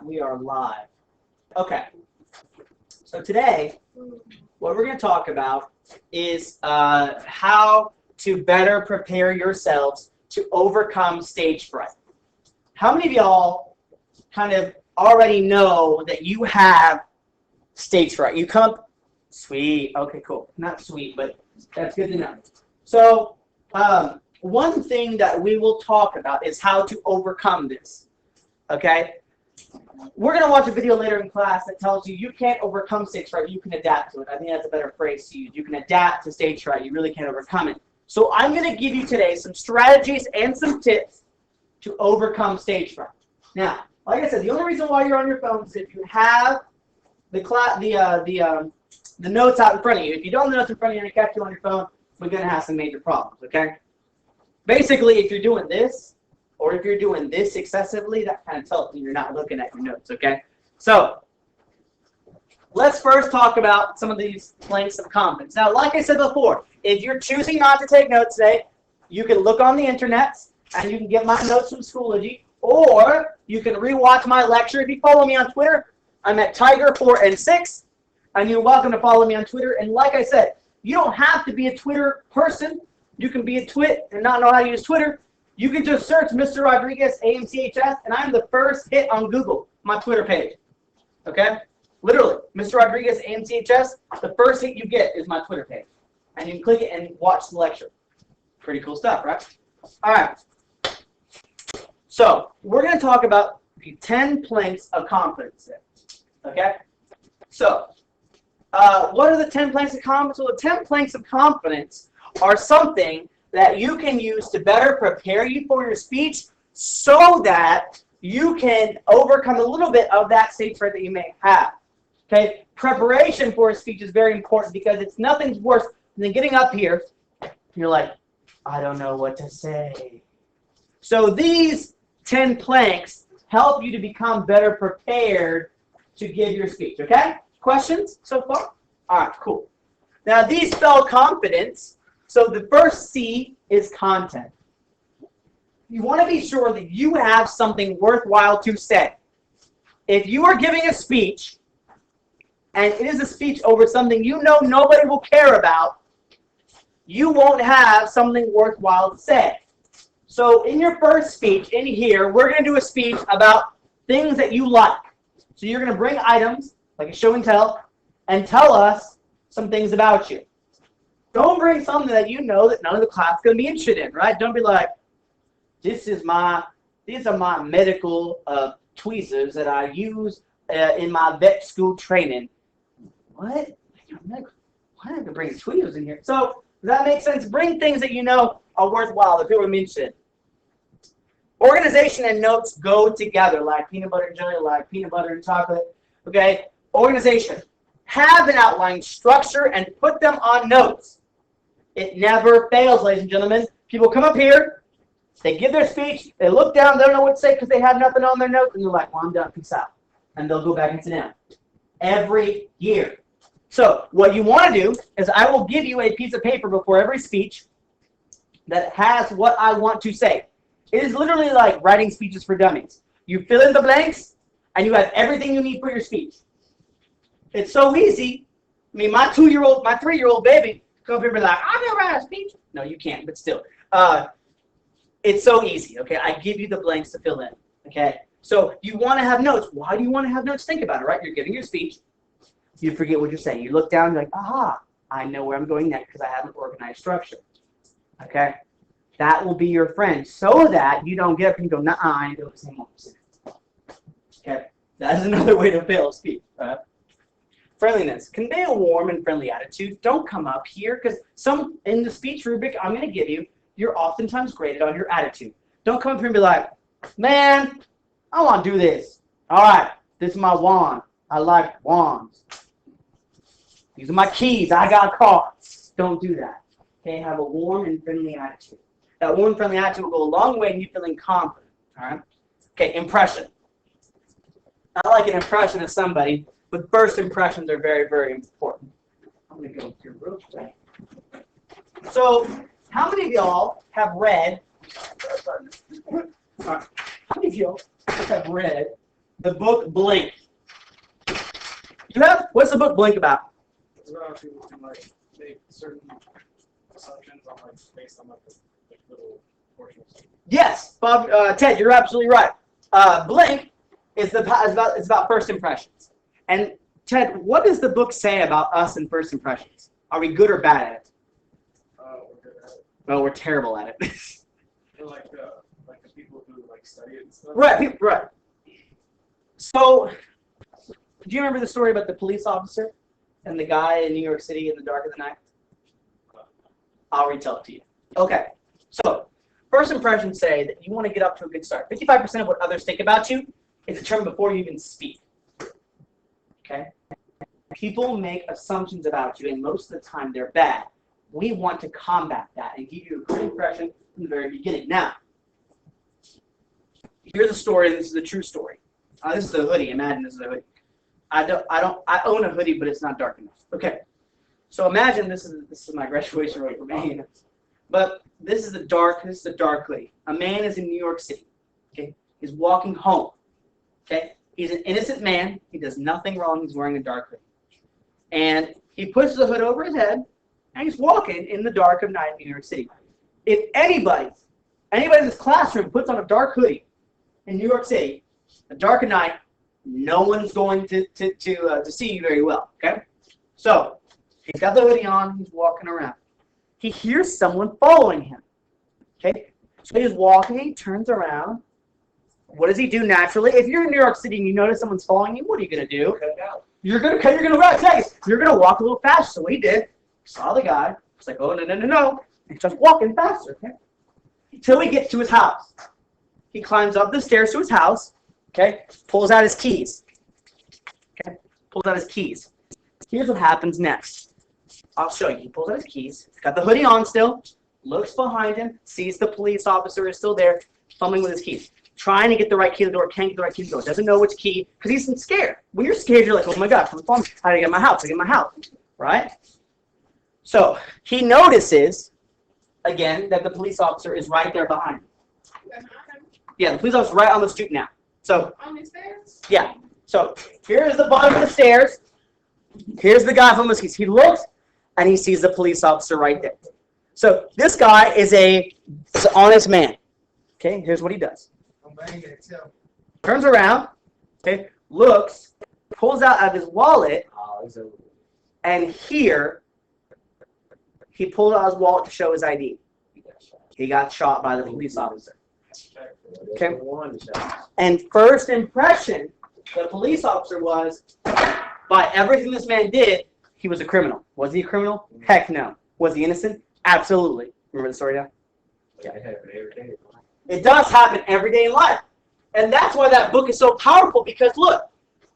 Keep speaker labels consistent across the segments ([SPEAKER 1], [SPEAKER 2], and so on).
[SPEAKER 1] We are live. Okay. So today, what we're going to talk about is how to better prepare yourselves to overcome stage fright. How many of y'all kind of already know that you have stage fright? You come, sweet, okay, cool. Not sweet, but that's good to know. So one thing that we will talk about is how to overcome this, okay? We're going to watch a video later in class that tells you you can't overcome stage fright, you can adapt to it. I think that's a better phrase to use. You can adapt to stage fright, you really can't overcome it. So I'm going to give you today some strategies and some tips to overcome stage fright. Now, like I said, the only reason why you're on your phone is if you have the notes out in front of you. If you don't have the notes in front of you and catch you on your phone, we're going to have some major problems, okay? Basically, if you're doing this, or if you're doing this excessively, that kind of tells me you're not looking at your notes, okay? So, let's first talk about some of these planks of confidence. Now, like I said before, if you're choosing not to take notes today, you can look on the internet, and you can get my notes from Schoology, or you can rewatch my lecture. If you follow me on Twitter, I'm at Tiger4and6, and you're welcome to follow me on Twitter. And like I said, you don't have to be a Twitter person. You can be a twit and not know how to use Twitter. You can just search Mr. Rodriguez AMCHS, and I'm the first hit on Google, my Twitter page. Okay? Literally, Mr. Rodriguez AMCHS, the first hit you get is my Twitter page. And you can click it and watch the lecture. Pretty cool stuff, right? All right. So, we're going to talk about the 10 planks of confidence. Okay? So, what are the 10 planks of confidence? Well, the 10 planks of confidence are something that you can use to better prepare you for your speech so that you can overcome a little bit of that stage fright that you may have. Okay? Preparation for a speech is very important because it's nothing's worse than getting up here and you're like, I don't know what to say. So these 10 planks help you to become better prepared to give your speech. Okay? Questions so far? All right, cool. Now these spell confidence. So the first C is content. You want to be sure that you have something worthwhile to say. If you are giving a speech, and it is a speech over something you know nobody will care about, you won't have something worthwhile to say. So in your first speech, in here, we're going to do a speech about things that you like. So you're going to bring items, like a show and tell us some things about you. Don't bring something that you know that none of the class is going to be interested in, right? Don't be like, these are my medical tweezers that I use in my vet school training. What? Why am I going to bring tweezers in here? So, does that make sense? Bring things that you know are worthwhile, that people are interested in. Organization and notes go together, like peanut butter and jelly, like peanut butter and chocolate. Okay? Organization. Have an outline, structure, and put them on notes. It never fails, ladies and gentlemen. People come up here, they give their speech, they look down, they don't know what to say because they have nothing on their notes, and they're like, well, I'm done, peace out. And they'll go back and sit down. Every year. So what you want to do is I will give you a piece of paper before every speech that has what I want to say. It is literally like writing speeches for dummies. You fill in the blanks, and you have everything you need for your speech. It's so easy. I mean, my 3-year-old baby, come up here and be like, I can write a speech. No, you can't, but still. It's so easy, okay? I give you the blanks to fill in, okay? So you want to have notes. Why do you want to have notes? Think about it, right? You're giving your speech. You forget what you're saying. You look down, you're like, aha, I know where I'm going next because I have an organized structure, okay? That will be your friend so that you don't get up and go, nah, I ain't doing the same one. Okay? That is another way to fail a speech. Friendliness. Convey a warm and friendly attitude. Don't come up here because in the speech rubric I'm going to give you, you're oftentimes graded on your attitude. Don't come up here and be like, man, I want to do this. All right, this is my wand. I like wands. These are my keys. I got cards. Don't do that. Okay, have a warm and friendly attitude. That warm and friendly attitude will go a long way in you feeling confident. All right? Okay, impression. I like an impression of somebody. But first impressions are very, very important. I'm going to go through real quick. So, how many of y'all have read, how many of y'all have read The book Blink. You have? What's the book Blink about?
[SPEAKER 2] It's about people can like make certain assumptions on like based on like the little portion of something.
[SPEAKER 1] Yes, Bob. Ted, you're absolutely right. Blink is about first impressions. And Ted, what does the book say about us and first impressions? Are we good or bad at it?
[SPEAKER 2] We're good at it.
[SPEAKER 1] Well, we're terrible at it.
[SPEAKER 2] For like the people who like study it and stuff.
[SPEAKER 1] Right. Right. So, do you remember the story about the police officer and the guy in New York City in the dark of the night? I'll retell it to you. Okay. So, first impressions say that you want to get up to a good start. 55% of what others think about you is determined before you even speak. Okay? People make assumptions about you, and most of the time they're bad. We want to combat that and give you a good impression from the very beginning. Now, here's a story. This is a true story. This is a hoodie. Imagine this is a hoodie. I own a hoodie, but it's not dark enough. Okay. So imagine this is my graduation robe for me. But this is a dark hoodie. A man is in New York City. Okay. He's walking home. Okay. He's an innocent man. He does nothing wrong. He's wearing a dark hoodie. And he puts the hood over his head, and he's walking in the dark of night in New York City. If anybody in this classroom puts on a dark hoodie in New York City, the dark of night, no one's going to see you very well. Okay, so he's got the hoodie on. He's walking around. He hears someone following him. Okay, so he's walking. He turns around. What does he do naturally? If you're in New York City and you notice someone's following you, what are you gonna do? You're gonna walk a little faster. So what he did, saw the guy. He's like, oh no, and he starts walking faster. Okay, until he gets to his house. He climbs up the stairs to his house. Okay, pulls out his keys. Okay, pulls out his keys. Here's what happens next. I'll show you. He pulls out his keys. He's got the hoodie on still. Looks behind him. Sees the police officer is still there, fumbling with his keys. Trying to get the right key to the door. Can't get the right key to the door. Doesn't know which key because he's scared. When you're scared, you're like, oh my gosh, how do I get my house? Right? So he notices again that the police officer is right there behind him. Yeah, the police officer's right on the stoop now. So,
[SPEAKER 3] on the stairs?
[SPEAKER 1] Yeah. So, here's the bottom of the stairs. Here's the guy from the keys. He looks, and he sees the police officer right there. So, this guy is an honest man. Okay, here's what he does. Turns around, okay, looks, pulls out of his wallet, and here, he pulled out his wallet to show his ID. He got shot by the police officer. Okay. And first impression, the police officer was, by everything this man did, he was a criminal. Was he a criminal? Heck no. Was he innocent? Absolutely. Remember the story now? Yeah. It does happen every day in life. And that's why that book is so powerful, because look,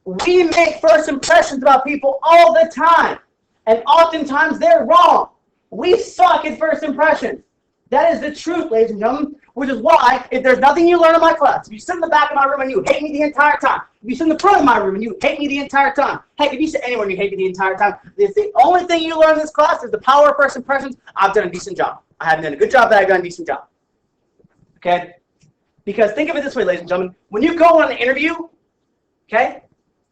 [SPEAKER 1] we make first impressions about people all the time. And oftentimes they're wrong. We suck at first impressions. That is the truth, ladies and gentlemen, which is why, if there's nothing you learn in my class, if you sit in the back of my room and you hate me the entire time, if you sit in the front of my room and you hate me the entire time, heck, if you sit anywhere and you hate me the entire time, if the only thing you learn in this class is the power of first impressions, I've done a decent job. I haven't done a good job, but I've done a decent job. Okay? Because think of it this way, ladies and gentlemen, when you go on an interview, okay,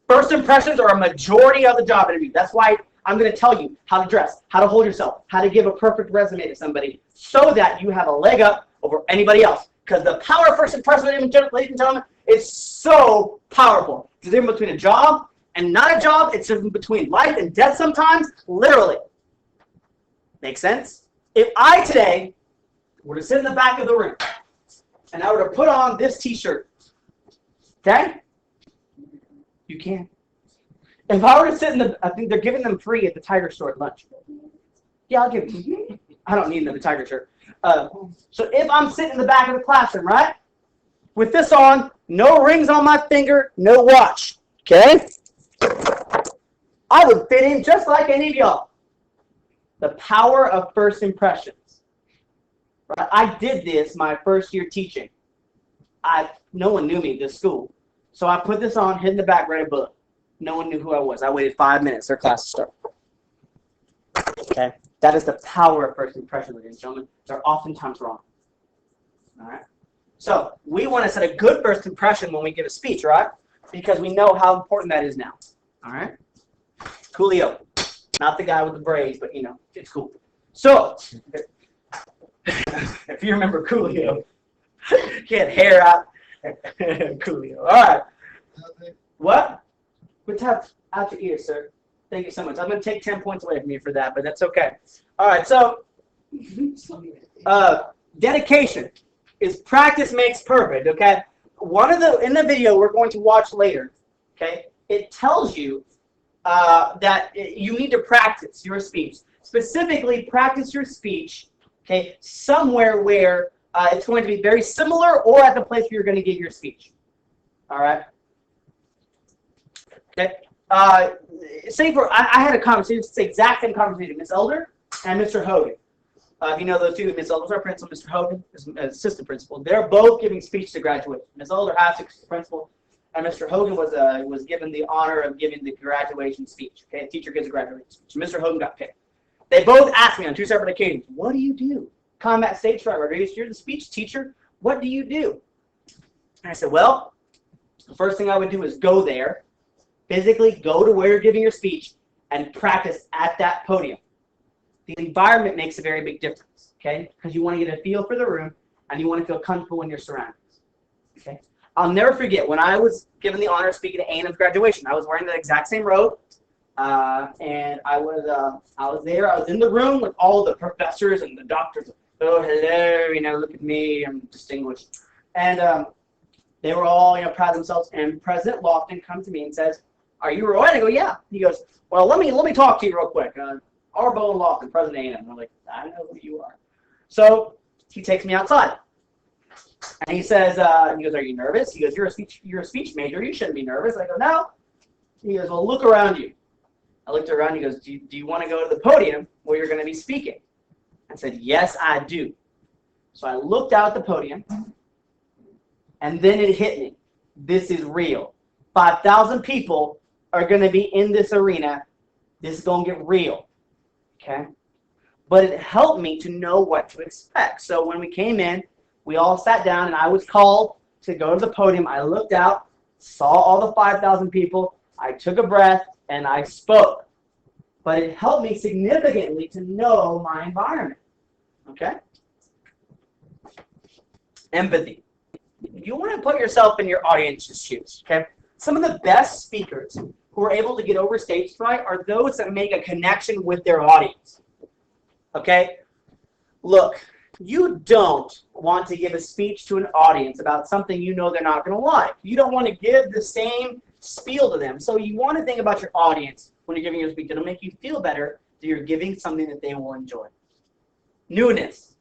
[SPEAKER 1] first impressions are a majority of the job interview. That's why I'm going to tell you how to dress, how to hold yourself, how to give a perfect resume to somebody so that you have a leg up over anybody else. Because the power of first impressions, ladies and gentlemen, is so powerful. It's the difference between a job and not a job. It's the difference between life and death sometimes, literally. Make sense? If I today were to sit in the back of the room and I were to put on this t-shirt, okay? You can. If I were to sit in the, I think they're giving them free at the Tiger store at lunch. Yeah, I'll give you. I don't need them, the Tiger shirt. So if I'm sitting in the back of the classroom, right? With this on, no rings on my finger, no watch. Okay? I would fit in just like any of y'all. The power of first impressions. Right? I did this my first year teaching. No one knew me at this school. So I put this on, hid in the back, read a book. No one knew who I was. I waited 5 minutes. Their class to start. Okay? That is the power of first impression, ladies and gentlemen. They're oftentimes wrong. All right? So we want to set a good first impression when we give a speech, right? because we know how important that is now. All right? Coolio. Not the guy with the braids, but, you know, it's cool. So, if you remember Coolio, he had hair out. Coolio. All right. What? Good tap out your ears, sir. Thank you so much. I'm going to take 10 points away from you for that, but that's okay. All right, so dedication is practice makes perfect, okay? In the video we're going to watch later, okay, it tells you that you need to practice your speech. Specifically, practice your speech, okay, somewhere where it's going to be very similar or at the place where you're going to give your speech. All right? Okay. Say I had a conversation, it's the exact same conversation, Miss Elder and Mr. Hogan. If you know those two, Miss Elder's our principal, Mr. Hogan is assistant principal. They're both giving speech to graduation. Miss Elder has to principal, and Mr. Hogan was given the honor of giving the graduation speech. Okay, a teacher gives a graduation speech. Mr. Hogan got picked. They both asked me on 2 separate occasions, "What do you do? Combat Stage Fright, Rodriguez, you're the speech teacher. What do you do?" And I said, "Well, the first thing I would do is go there, physically go to where you're giving your speech, and practice at that podium. The environment makes a very big difference, okay? Because you want to get a feel for the room, and you want to feel comfortable in your surroundings, okay? I'll never forget when I was given the honor of speaking at A&M's graduation. I was wearing the exact same robe, and I was there. I was in the room with all the professors and the doctors. Oh, hello, you know, look at me, I'm distinguished. And they were all, you know, proud of themselves. And President Lofton comes to me and says, "Are you Roy?" I go, "Yeah." He goes, "Well, let me talk to you real quick. Arbo and Lofton, President A&M." I'm like, "I know who you are." So he takes me outside, and he says, "Are you nervous?" He goes, "You're a speech major. You shouldn't be nervous." I go, "No." He goes, "Well, look around you." I looked around. He goes, do you want to go to the podium where you're going to be speaking?" I said, "Yes, I do." So I looked out at the podium, and then it hit me. This is real. 5,000 people are going to be in this arena. This is going to get real. Okay? But it helped me to know what to expect. So when we came in, we all sat down, and I was called to go to the podium. I looked out, saw all the 5,000 people. I took a breath, and I spoke. But it helped me significantly to know my environment. Okay? Empathy. You want to put yourself in your audience's shoes. Okay? Some of the best speakers who are able to get over stage fright are those that make a connection with their audience. Okay? Look, you don't want to give a speech to an audience about something you know they're not going to like. You don't want to give the same spiel to them. So you want to think about your audience when you're giving your speech. It'll make you feel better that you're giving something that they will enjoy. Newness.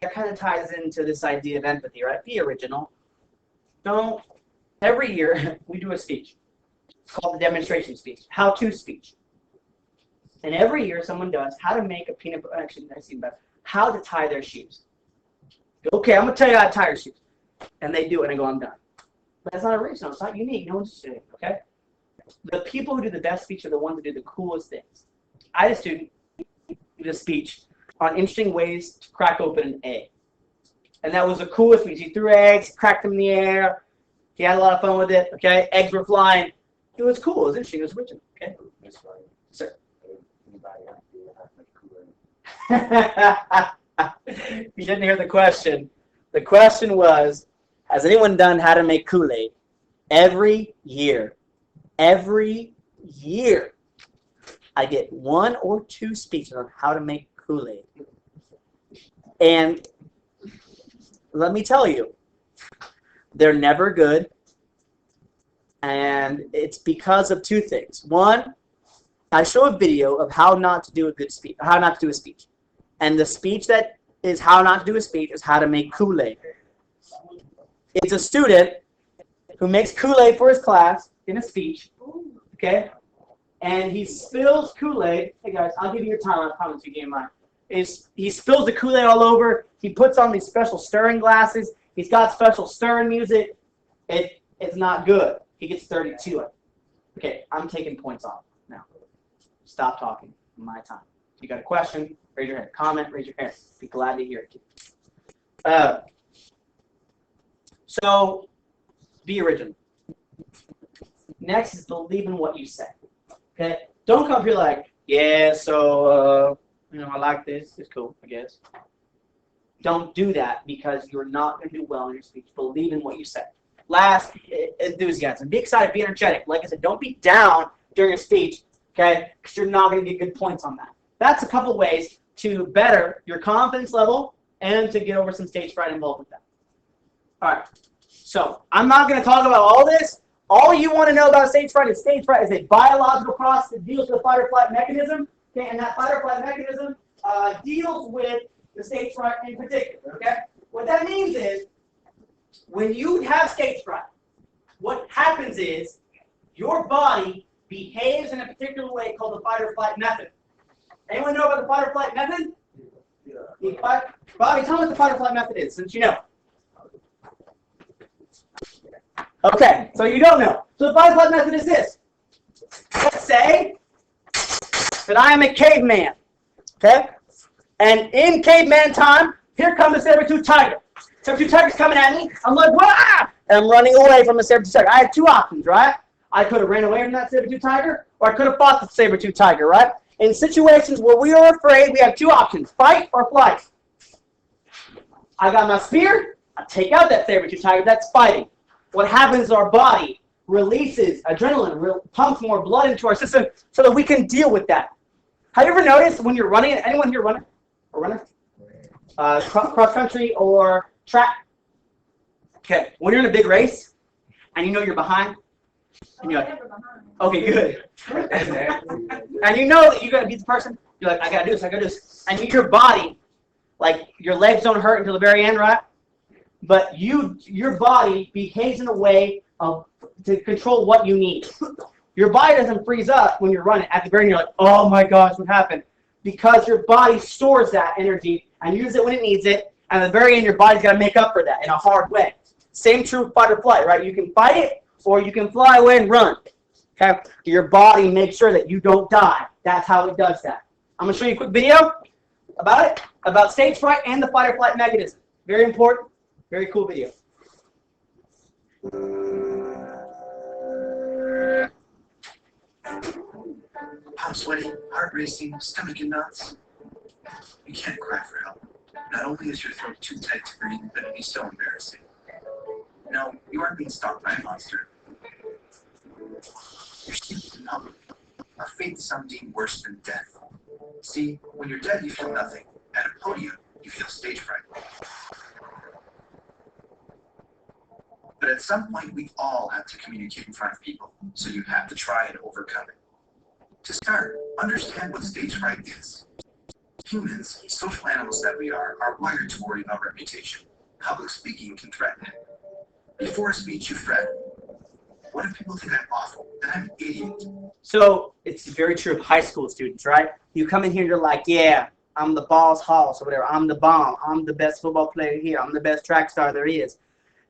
[SPEAKER 1] That kind of ties into this idea of empathy, right? Be original. Every year we do a speech. It's called the demonstration speech, how-to speech. And every year someone does how to make a peanut butter, actually, I see better, how to tie their shoes. Okay, I'm going to tell you how to tie your shoes. And they do it, and I go, I'm done. But that's not original. It's not unique. No one's doing it, okay? The people who do the best speech are the ones who do the coolest things. I had a student who did a speech on interesting ways to crack open an egg. And that was the coolest speech. He threw eggs, cracked them in the air. He had a lot of fun with it, okay? Eggs were flying. It was cool. It was interesting. It was original, okay? Sir. You didn't hear the question. The question was, has anyone done how to make Kool-Aid? Every year, I get 1 or 2 speeches on how to make Kool-Aid. And let me tell you, they're never good. And it's because of 2 things. One, I show a video of how not to do a good speech, how not to do a speech. And the speech that is how not to do a speech is how to make Kool-Aid. It's a student who makes Kool-Aid for his class in a speech, okay? And he spills Kool-Aid. Hey guys, I'll give you your time. I promise you gave mine. He spills the Kool-Aid all over. He puts on these special stirring glasses. He's got special stirring music. It's not good. He gets 32. Okay, I'm taking points off now. Stop talking. My time. If you got a question, raise your hand. Comment, raise your hand. Be glad to hear it. So, be original. Next is believe in what you say. Okay? Don't come here like, yeah, so, I like this. It's cool, I guess. Don't do that because you're not going to do well in your speech. Believe in what you say. Last, enthusiasm. Be excited. Be energetic. Like I said, don't be down during a speech, okay? Because you're not going to get good points on that. That's a couple ways to better your confidence level and to get over some stage fright involved with that. All right. So I'm not going to talk about all this. All you want to know about stage fright is a biological process that deals with the fight or flight mechanism. Okay, and that fight or flight mechanism deals with the stage fright in particular. Okay, what that means is when you have stage fright, what happens is your body behaves in a particular way called the fight or flight method. Anyone know about the fight or flight method? Yeah. Bobby, tell me what the fight or flight method is, since you know. Okay, so you don't know. So the fight or flight method is this. Let's say that I am a caveman, okay? And in caveman time, here comes a saber-toothed tiger. Saber-toothed tiger's coming at me. I'm like, wah! And I'm running away from the saber-toothed tiger. I had two options, right? I could have ran away from that saber-toothed tiger, or I could have fought the saber-toothed tiger, right? In situations where we are afraid, we have two options, fight or flight. I got my spear, I take out that saber-toothed tiger, that's fighting. What happens is our body releases adrenaline, pumps more blood into our system so that we can deal with that. Have you ever noticed when you're running, anyone here running? Or runner? Cross country or track? Okay, when you're in a big race and you know you're behind, and you're like, okay, good. And you know that you got to beat the person. You're like, I got to do this, I got to do this. And your body, like your legs don't hurt until the very end, right? But your body behaves in a way to control what you need. Your body doesn't freeze up when you're running. At the very end, you're like, oh my gosh, what happened? Because your body stores that energy and uses it when it needs it. And at the very end, your body's got to make up for that in a hard way. Same true fight or flight, right? You can fight it or you can fly away and run. Okay? Your body makes sure that you don't die. That's how it does that. I'm going to show you a quick video about it, about stage fright and the fight or flight mechanism. Very important, very cool video.
[SPEAKER 3] I'm sweaty, heart racing, stomach in knots. You can't cry for help. Not only is your throat too tight to breathe, but it'd be so embarrassing. No, you aren't being stalked by a monster. You're sleeping numb. A fate some deem worse than death. See, when you're dead, you feel nothing. At a podium, you feel stage fright. But at some point, we all have to communicate in front of people, so you have to try and overcome it. To start, understand what stage fright is. Humans, social animals that we are wired to worry about reputation. Public speaking can threaten it. Before a speech, you fret. What if people think I'm awful? That I'm an idiot?
[SPEAKER 1] So it's very true of high school students, right? You come in here, you're like, yeah, I'm the boss hoss or whatever. I'm the bomb. I'm the best football player here. I'm the best track star there is.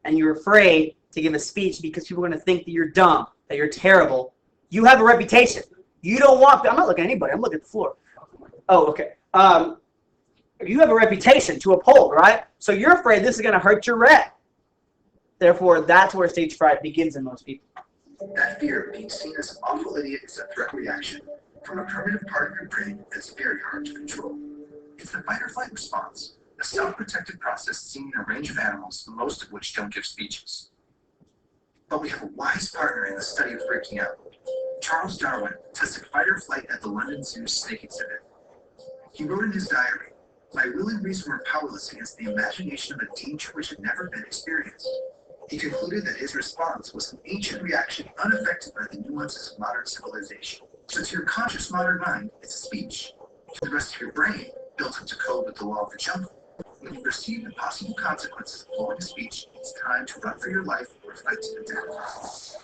[SPEAKER 1] And you're afraid to give a speech because people are going to think that you're dumb, that you're terrible. You have a reputation. You don't want, I'm not looking at anybody. I'm looking at the floor. Oh, okay. You have a reputation to uphold, right? So you're afraid this is going to hurt your rep. Therefore, that's where stage fright begins in most people.
[SPEAKER 3] That fear of being seen as an awful idiot is a threat reaction from a primitive part of your brain that's very hard to control. It's the fight or flight response, a self-protective process seen in a range of animals, most of which don't give speeches. But we have a wise partner in the study of freaking out. Charles Darwin tested fight or flight at the London Zoo snake exhibit. He wrote in his diary, "My will and reason were powerless against the imagination of a danger which had never been experienced." He concluded that his response was an ancient reaction unaffected by the nuances of modern civilization. So to your conscious modern mind, it's a speech. To the rest of your brain, built up to code with the law of the jungle, when you perceive the possible consequences of blowing a speech, it's time to run for your life or fight to the death.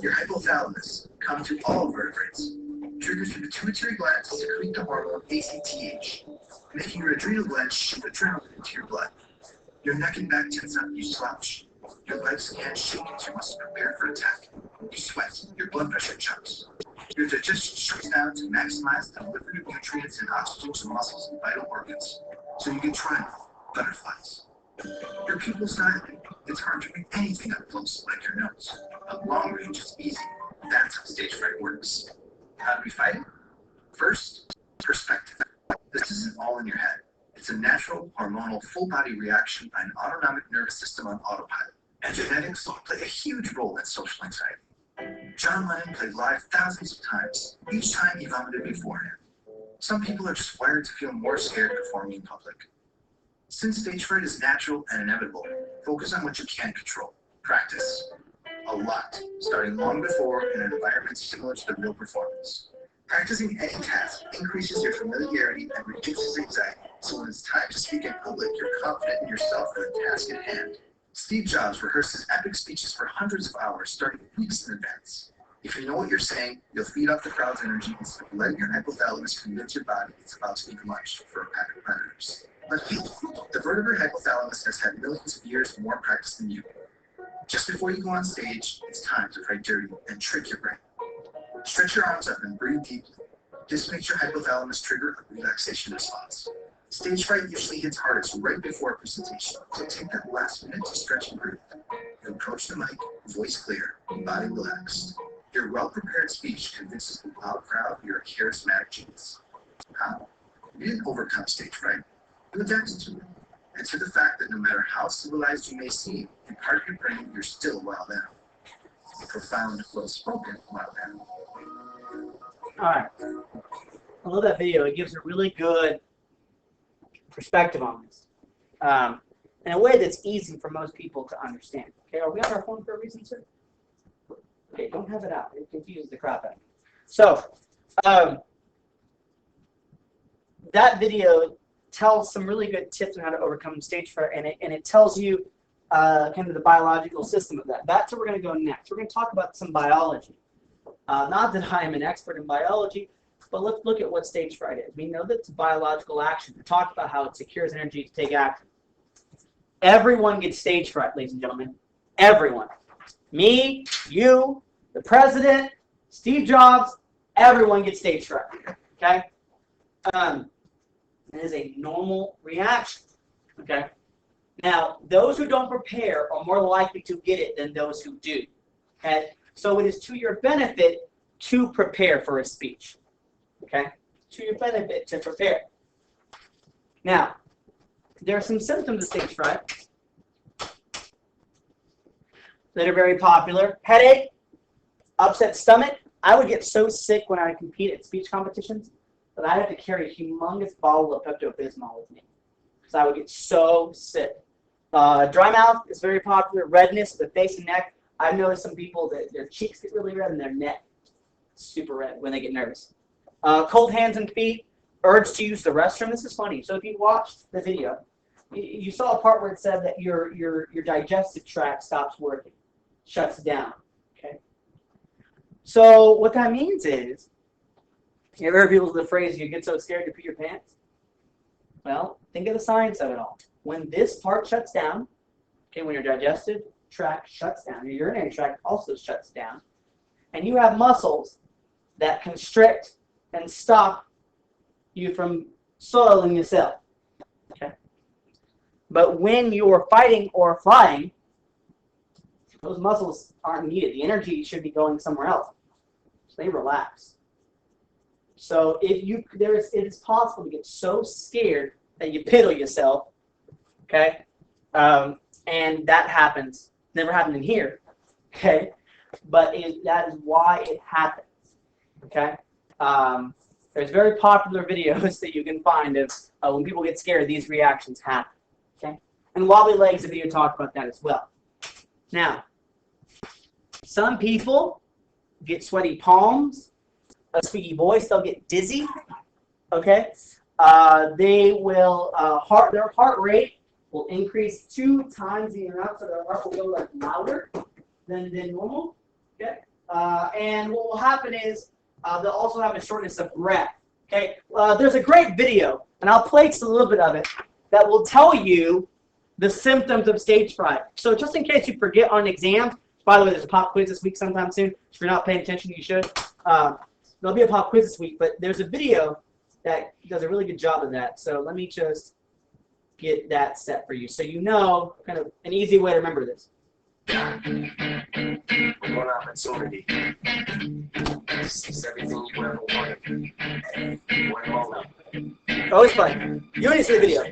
[SPEAKER 3] Your hypothalamus, common to all vertebrates, triggers your pituitary gland to secrete the hormone ACTH, making your adrenal gland shoot adrenaline into your blood. Your neck and back tense up, you slouch. Your legs and hands shake as you must prepare for attack. You sweat, your blood pressure jumps. Your digestion shuts down to maximize the delivery of nutrients and oxygen to muscles and vital organs, so you can try butterflies. Your pupils dilate. It's hard to read anything up close like your nose, but long range is easy. That's how stage fright works. How do we fight it? First, perspective. This isn't all in your head. It's a natural, hormonal, full-body reaction by an autonomic nervous system on autopilot. And genetics play a huge role in social anxiety. John Lennon played live thousands of times, each time he vomited beforehand. Some people are just wired to feel more scared performing in public. Since stage fright is natural and inevitable, focus on what you can control. Practice. A lot, starting long before in an environment similar to the real performance. Practicing any task increases your familiarity and reduces anxiety, so when it's time to speak in public, you're confident in yourself and the task at hand. Steve Jobs rehearses epic speeches for hundreds of hours, starting weeks in advance. If you know what you're saying, you'll feed off the crowd's energy instead of letting your hypothalamus convince your body it's about to eat lunch for a pack of predators. But the vertebrate hypothalamus has had millions of years more practice than you. Just before you go on stage, it's time to fight dirty and trick your brain. Stretch your arms up and breathe deeply. This makes your hypothalamus trigger a relaxation response. Stage fright usually hits hardest right before a presentation, so take that last minute to stretch and breathe. You approach the mic, voice clear, body relaxed. Your well-prepared speech convinces the loud crowd you're a charismatic genius. How? You didn't overcome stage fright. You adapted to it, and to the fact that no matter how civilized you may seem, in part of your brain, you're still a wild animal. Profound, well-spoken wild animal.
[SPEAKER 1] All right. I love that video. It gives a really good perspective on this in a way that's easy for most people to understand. Okay, are we on our phone for a reason, sir? Okay, don't have it out. It confuses the crap out of me. So, that video tells some really good tips on how to overcome stage fright, and it tells you kind of the biological system of that. That's where we're going to go next. We're going to talk about some biology. Not that I am an expert in biology, but let's look at what stage fright is. We know that it's biological action. We talked about how it secures energy to take action. Everyone gets stage fright, ladies and gentlemen. Everyone. Me, you, the president, Steve Jobs, everyone gets stage fright. Okay? It is a normal reaction. Okay? Now, those who don't prepare are more likely to get it than those who do. Okay? So it is to your benefit to prepare for a speech. Okay? To your benefit to prepare. Now, there are some symptoms of stage fright that are very popular. Headache, upset stomach. I would get so sick when I compete at speech competitions that I had to carry a humongous bottle of Pepto-Bismol with me because I would get so sick. Dry mouth is very popular. Redness, the face and neck. I've noticed some people that their cheeks get really red and their neck super red when they get nervous. Cold hands and feet, urge to use the restroom. This is funny. So if you watched the video, you saw a part where it said that your digestive tract stops working, shuts down. Okay. So what that means is, you ever heard people the phrase, you get so scared you pee your pants? Well, think of the science of it all. When this part shuts down, okay, when your digestive tract shuts down, your urinary tract also shuts down, and you have muscles that constrict and stop you from soiling yourself. Okay. But when you're fighting or flying, those muscles aren't needed. The energy should be going somewhere else. So they relax. So it is possible to get so scared that you piddle yourself. Okay, and that happens. Never happened in here. Okay, but that is why it happens. Okay, there's very popular videos that you can find of when people get scared, these reactions happen. Okay, and wobbly legs, the video talked about that as well. Now, some people get sweaty palms, a squeaky voice. They'll get dizzy. Okay, they will their heart rate will increase 2 times the amount, so their heart will go like louder than normal. Okay, and what will happen is they'll also have a shortness of breath. Okay, there's a great video, and I'll play just a little bit of it, that will tell you the symptoms of stage fright. So just in case you forget on exams, by the way, there's a pop quiz this week sometime soon. If you're not paying attention, you should. there'll be a pop quiz this week, but there's a video that does a really good job of that. So let me just get that set for you, so you know kind of an easy way to remember this.
[SPEAKER 4] One opportunity. It's everything you ever wanted. One moment.
[SPEAKER 1] Always fun. You don't need to see the video.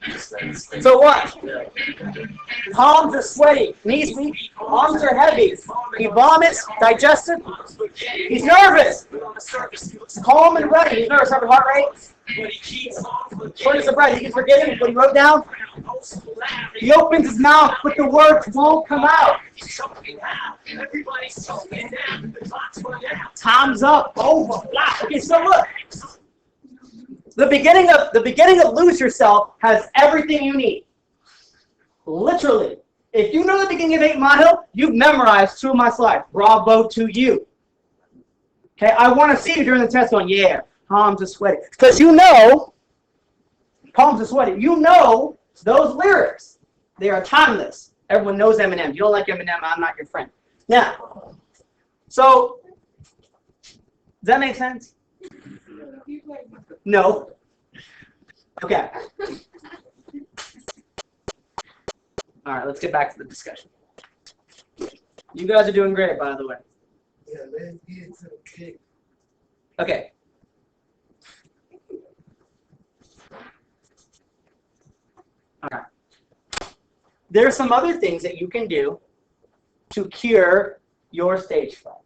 [SPEAKER 4] Just let it slip.
[SPEAKER 1] So watch. Palms are sweaty, knees weak, arms are heavy. He vomits, digested. He's nervous. Calm and ready. He's nervous, having heart rate. Short as the breath. He can forget what he wrote down. He opens his mouth, but the words won't come out. Time's up. Over. Okay, so look. The beginning of Lose Yourself has everything you need. Literally. If you know the beginning of 8 Mile, you've memorized 2 of my slides. Bravo to you. Okay, I want to see you during the test going, yeah, palms are sweaty. Because you know, palms are sweaty. You know those lyrics. They are timeless. Everyone knows Eminem. You don't like Eminem, I'm not your friend. Now, so, does that make sense? No. Okay. All right, let's get back to the discussion. You guys are doing great, by the way.
[SPEAKER 2] Yeah, let's get to the kick.
[SPEAKER 1] Okay. All right. There are some other things that you can do to cure your stage fright.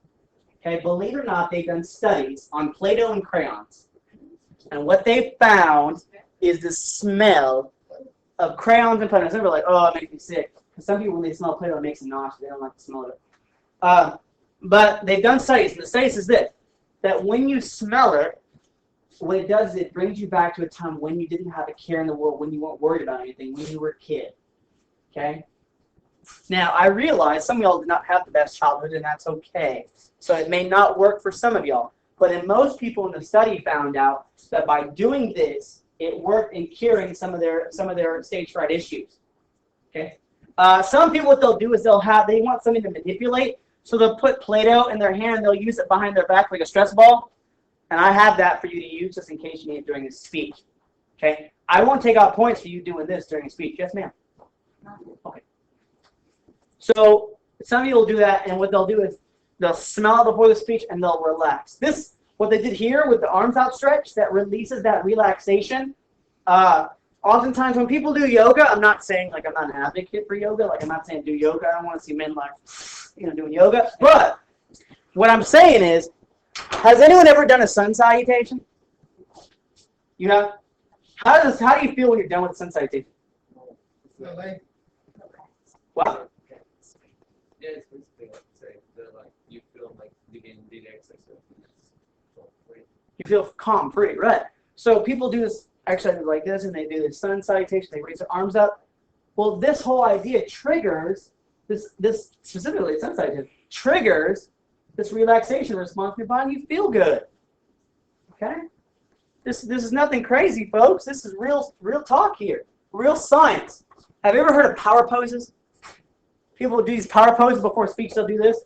[SPEAKER 1] Okay, believe it or not, they've done studies on Play-Doh and crayons. And what they found is the smell of crayons and Play-Doh. Some people are like, oh, it makes me sick. Because some people, when they smell Play-Doh, it makes them nauseous. They don't like the smell of it. But they've done studies, and the studies is this, that when you smell it, what it does is it brings you back to a time when you didn't have a care in the world, when you weren't worried about anything, when you were a kid. Okay? Now, I realize some of y'all did not have the best childhood, and that's okay. So it may not work for some of y'all. But in most people in the study found out that by doing this, it worked in curing some of their stage fright issues. Okay? Some people, what they'll do is they want something to manipulate, so they'll put Play-Doh in their hand and they'll use it behind their back like a stress ball. And I have that for you to use just in case you need it during a speech. Okay? I won't take out points for you doing this during a speech. Yes, ma'am? Okay. So some of you will do that, and what they'll do is they'll smell it before the speech and they'll relax. This, what they did here with the arms outstretched, that releases that relaxation. Oftentimes when people do yoga, I'm not saying, like, I'm not an advocate for yoga. Like, I'm not saying do yoga. I don't want to see men, like, doing yoga. But what I'm saying is, has anyone ever done a sun salutation? You have? How do you feel when you're done with sun salutation? What?
[SPEAKER 5] Yeah, it's basically like say like you feel like you can relax yourself.
[SPEAKER 1] You feel calm, free, right? So people do this exercise like this, and they do the sun salutation. They raise their arms up. Well, this whole idea triggers this specifically sun salutation triggers this relaxation response in your body. You feel good. Okay? This is nothing crazy, folks. This is real talk here, real science. Have you ever heard of power poses? People do these power poses before speech. They'll do this.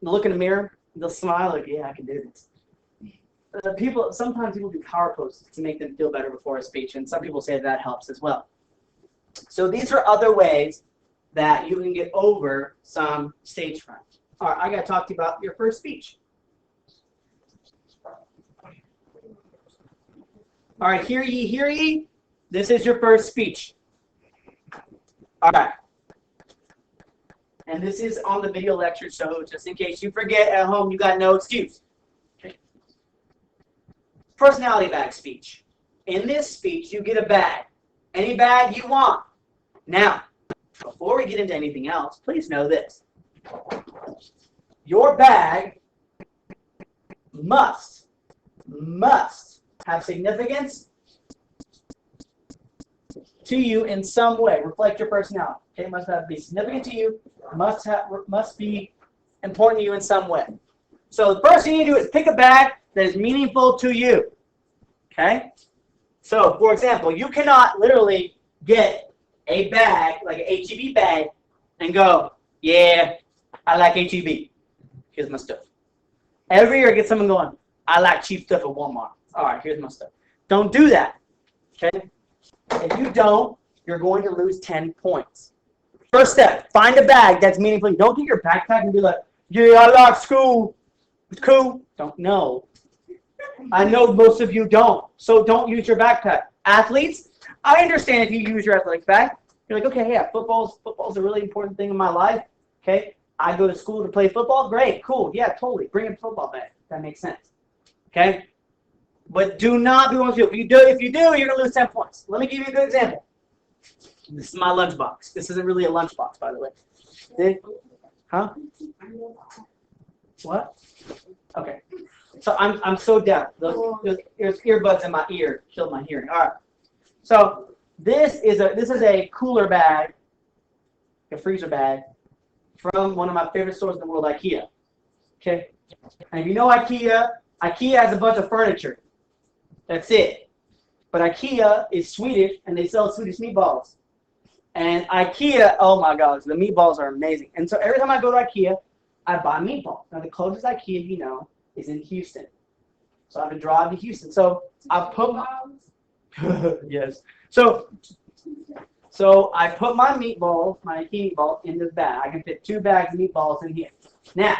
[SPEAKER 1] They'll look in the mirror. They'll smile like, yeah, I can do this. Sometimes people do power poses to make them feel better before a speech, and some people say that helps as well. So these are other ways that you can get over some stage fright. All right, I got to talk to you about your first speech. All right, hear ye, hear ye. This is your first speech. All right. And this is on the video lecture, so just in case you forget at home, you got no excuse. Okay. Personality bag speech. In this speech, you get a bag. Any bag you want. Now, before we get into anything else, please know this. Your bag must have significance to you in some way. Reflect your personality. Okay, it must be significant to you. Must be important to you in some way. So the first thing you do is pick a bag that is meaningful to you. Okay? So, for example, you cannot literally get a bag, like an HEB bag, and go, yeah, I like HEB. Here's my stuff. Every year I get someone going, I like cheap stuff at Walmart. All right, here's my stuff. Don't do that. Okay? If you don't, you're going to lose 10 points. First step, find a bag that's meaningful. Don't get your backpack and be like, yeah, I like school. It's cool. Don't know. I know most of you don't. So don't use your backpack. Athletes, I understand if you use your athletics bag. You're like, okay, yeah, football's a really important thing in my life. Okay? I go to school to play football. Great, cool. Yeah, totally. Bring a football bag. That makes sense. Okay? But do not be one of you. If you do, you're going to lose 10 points. Let me give you a good example. This is my lunchbox. This isn't really a lunchbox, by the way. Huh? What? Okay. So I'm so deaf. There's earbuds in my ear. Killed my hearing. All right. So this is a cooler bag, a freezer bag, from one of my favorite stores in the world, IKEA. Okay. And if you know IKEA has a bunch of furniture. That's it. But IKEA is Swedish, and they sell Swedish meatballs. And IKEA, oh my gosh, the meatballs are amazing. And so every time I go to IKEA, I buy meatballs. Now the closest IKEA, you know, is in Houston. So I have to drive to Houston. So I put my yes. So I put my meatballs, my IKEA meatballs, in this bag. I can fit 2 bags of meatballs in here. Now,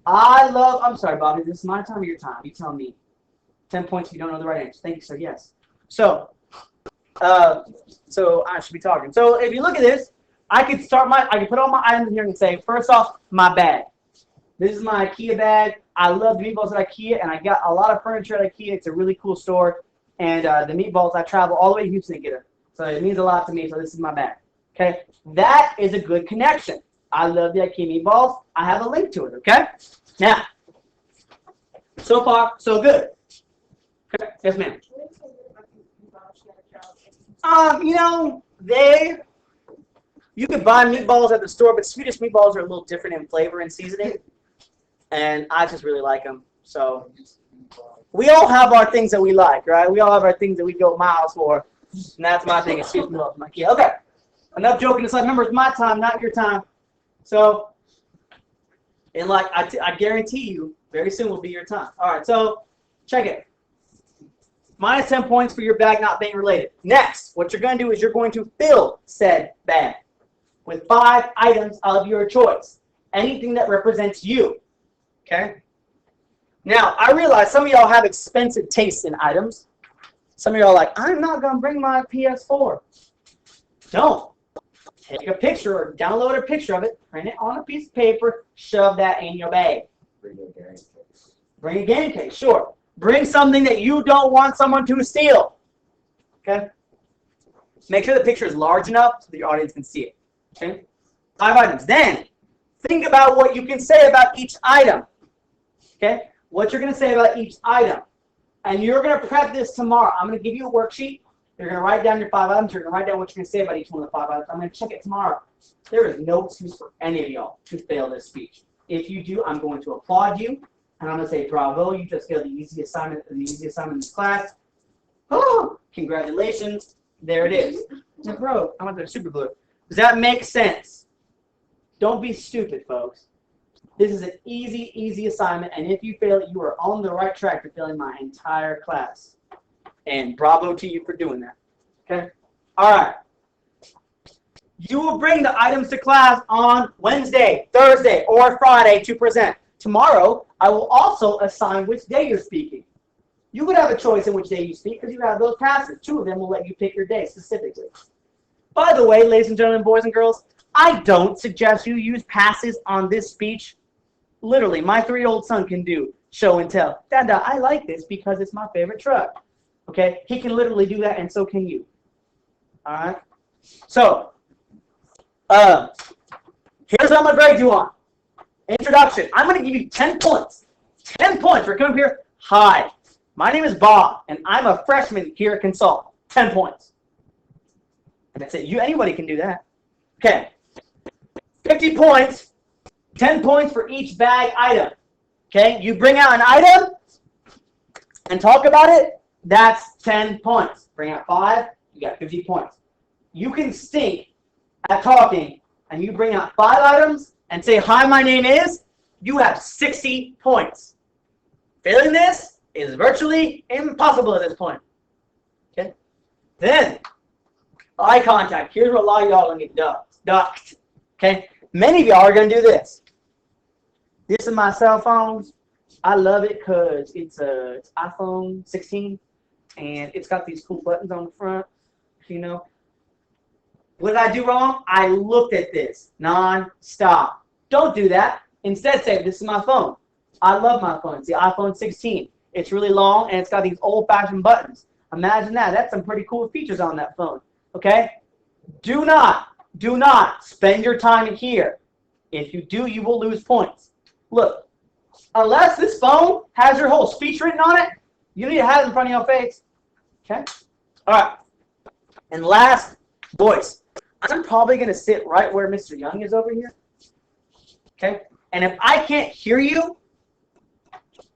[SPEAKER 1] I'm sorry, Bobby, this is my time or your time? You tell me. 10 points if you don't know the right answer. Thank you, sir. Yes. So I should be talking. So if you look at this, I could put all my items in here and say, first off, my bag. This is my IKEA bag. I love the meatballs at IKEA, and I got a lot of furniture at IKEA. It's a really cool store. And the meatballs, I travel all the way to Houston to get them. So it means a lot to me, so this is my bag. Okay? That is a good connection. I love the IKEA meatballs. I have a link to it, okay? Now, so far, so good. Okay. Yes, ma'am. You could buy meatballs at the store, but Swedish meatballs are a little different in flavor and seasoning. And I just really like them. So we all have our things that we like, right? We all have our things that we go miles for. And that's my thing. It's Swedish meatballs. My kid. Okay. Enough joking aside. Remember, it's my time, not your time. So, and like I guarantee you, very soon will be your time. All right. So, check it. Minus 10 points for your bag not being related. Next, what you're going to do is you're going to fill said bag with 5 items of your choice. Anything that represents you. Okay? Now, I realize some of y'all have expensive tastes in items. Some of y'all are like, I'm not going to bring my PS4. Don't. Take a picture or download a picture of it, print it on a piece of paper, shove that in your bag.
[SPEAKER 4] Bring a game case.
[SPEAKER 1] Bring a game case, sure. Bring something that you don't want someone to steal. Okay? Make sure the picture is large enough so the audience can see it. Okay? 5 items. Then, think about what you can say about each item. Okay? What you're going to say about each item. And you're going to prep this tomorrow. I'm going to give you a worksheet. You're going to write down your 5 items. You're going to write down what you're going to say about each one of the 5 items. I'm going to check it tomorrow. There is no excuse for any of y'all to fail this speech. If you do, I'm going to applaud you. And I'm going to say, bravo, you just failed the easy assignment in this class. Oh, congratulations. There it is. Bro, I want the super glue. Does that make sense? Don't be stupid, folks. This is an easy assignment. And if you fail it, you are on the right track to failing my entire class. And bravo to you for doing that. Okay? All right. You will bring the items to class on Wednesday, Thursday, or Friday to present. Tomorrow, I will also assign which day you're speaking. You would have a choice in which day you speak because you have those passes. 2 of them will let you pick your day specifically. By the way, ladies and gentlemen, boys and girls, I don't suggest you use passes on this speech. Literally, my 3-year-old son can do show and tell. Dada, I like this because it's my favorite truck. Okay? He can literally do that, and so can you. All right? So, here's what I'm going to grade you on. Introduction. I'm going to give you 10 points. 10 points for coming here. Hi, my name is Bob, and I'm a freshman here at Consol. 10 points. And that's it. Anybody can do that. Okay. 50 points. 10 points for each bag item. Okay. You bring out an item and talk about it. That's 10 points. Bring out 5. You got 50 points. You can stink at talking, and you bring out 5 items and say, hi, my name is, you have 60 points. Failing this is virtually impossible at this point. Okay? Then, eye contact. Here's where a lot of y'all are going to get ducked. Okay? Many of y'all are going to do this. This is my cell phone. I love it because it's iPhone 16, and it's got these cool buttons on the front, you know. What did I do wrong? I looked at this non-stop. Don't do that. Instead, say, this is my phone. I love my phone. It's the iPhone 16. It's really long, and it's got these old-fashioned buttons. Imagine that. That's some pretty cool features on that phone. Okay? Do not spend your time here. If you do, you will lose points. Look, unless this phone has your whole speech written on it, you need to have it in front of your face. Okay? All right. And last, voice. I'm probably going to sit right where Mr. Young is over here. Okay? And if I can't hear you,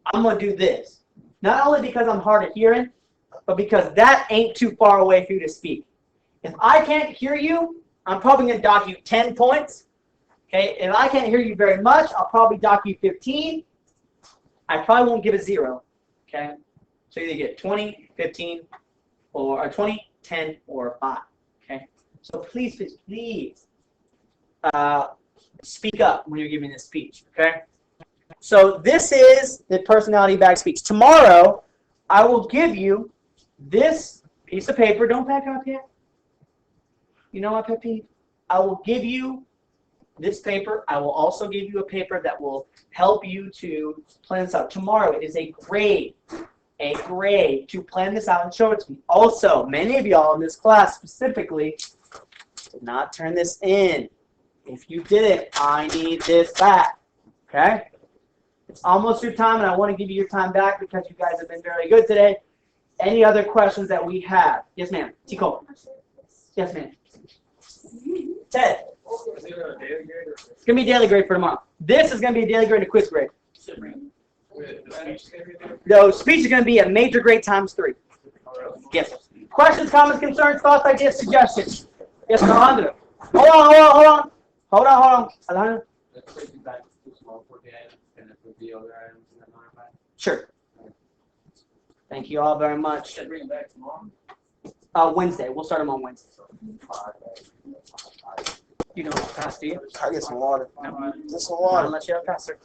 [SPEAKER 1] I'm going to do this. Not only because I'm hard of hearing, but because that ain't too far away for you to speak. If I can't hear you, I'm probably going to dock you 10 points. Okay? If I can't hear you very much, I'll probably dock you 15. I probably won't give a 0. Okay? So you either get 20, 15, or 20, 10, or 5. Okay? So please speak up when you're giving this speech. Okay? So this is the personality bag speech. Tomorrow, I will give you this piece of paper. Don't back up yet. You know what, pet peeve? I will give you this paper. I will also give you a paper that will help you to plan this out. Tomorrow, it is a grade to plan this out and show it to me. Also, many of y'all in this class specifically did not turn this in. If you didn't, I need this back. Okay? It's almost your time, and I want to give you your time back because you guys have been very good today. Any other questions that we have? Yes, ma'am. Tico. Yes, ma'am. Ted.
[SPEAKER 2] Is it a daily grade or?
[SPEAKER 1] It's going to be daily grade for tomorrow. This is going to be a daily grade and a quiz grade. No, speech is going to be a major grade times 3. Yes. Questions, comments, concerns, thoughts, ideas, suggestions? Yes, Alejandro. Hold on. Alejandro.
[SPEAKER 5] Let's take it back to small for the items, and it would be other items in the modified.
[SPEAKER 1] Sure. Thank you all very much.
[SPEAKER 2] Should bring it back tomorrow.
[SPEAKER 1] Wednesday. We'll start them on Wednesday. You don't pass, do you?
[SPEAKER 6] I get some water.
[SPEAKER 1] No.
[SPEAKER 6] Get some
[SPEAKER 1] I'll
[SPEAKER 6] water.
[SPEAKER 1] let you have pass, sir.